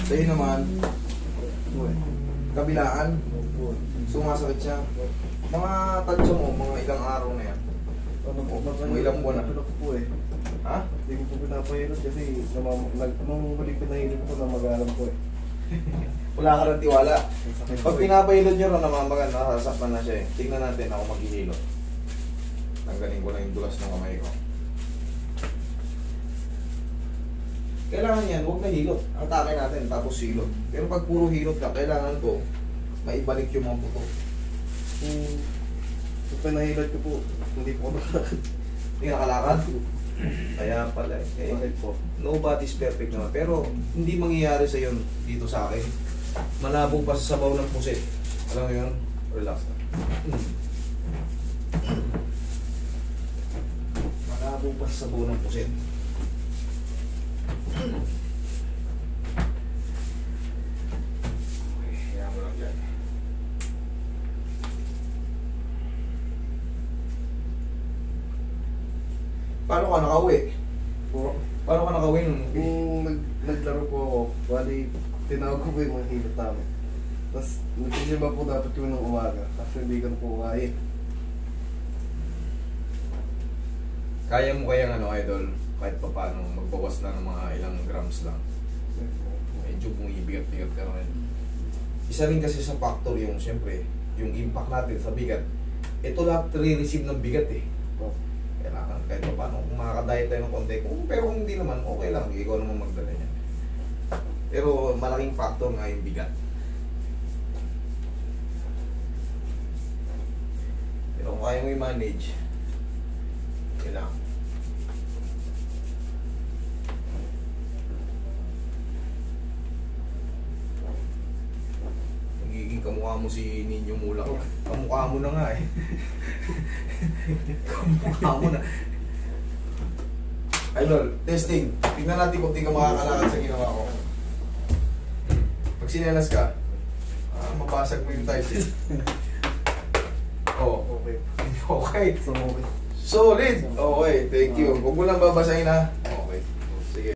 Sa'yo naman, kabilaan, sumasakit siya. Mga tansya mo, mga ilang araw na yan. Mga ilang buwan na. Ha? Hindi ko po pinapahilot kasi nung huli pinahilot ko na mag-alam ko eh. Wala ka rin tiwala. Pag pinapahilot nyo rin namamagan, nasasaktan na siya eh. Tingnan natin ako maghihilot. Tanggalin ko na yung dulas ng kamay ko. Kailangan yan, huwag na hilot. Atake natin, tapos hilot. Pero pag puro hilot ka, kailangan ko maibalik yung mga buto. Kung pinahilot ko po, hindi po ako nakalakad. Hindi nakalakad? Kaya pala eh. Bakit po? Nobody's perfect naman. Pero hindi mangyayari sa yun dito sa akin. Malabo pa sa sabaw ng pusit. Alam mo yun? Relax na. Malabo pa sa sabaw ng pusit. Okay, kaya mo lang dyan. Paano ka nakauwi? Po. Paano ka nakauwi nun? Kung naglaro po ako, bali, tinawag ko po yung mga hilot namin. Tapos, nagsisimba po dapat yun ng umaga. Kasi hindi ko na po kaya. Kaya mo kayang ano, idol, kahit pa paano, magbawas na ng mga ilang grams lang. Medyo bumibigat-bigat ka rin. Isa rin kasi sa factor yung, siyempre, yung impact natin sa bigat. Ito lahat re-receive ng bigat eh. Oh. Kailangan kahit pa paano, kung makakadiet tayo ng konti, pero kung hindi naman, okay lang, ikaw naman magdala niya. Pero malaking factor nga yung bigat. Pero kung kaya mo i-manage, kailangan. Nagiging kamukha mo si Ninyo Mulak. Kamukha mo na nga eh. Kamukha mo na. Idol, testing. Tignan natin kung di ka makakalakad sa ginawa ko. Pag sinelas ka, mabasag mo yung tiles. Oh, Okay. okay. So, okay. Solid! Okay, thank you. Huwag mo lang babasahin ha.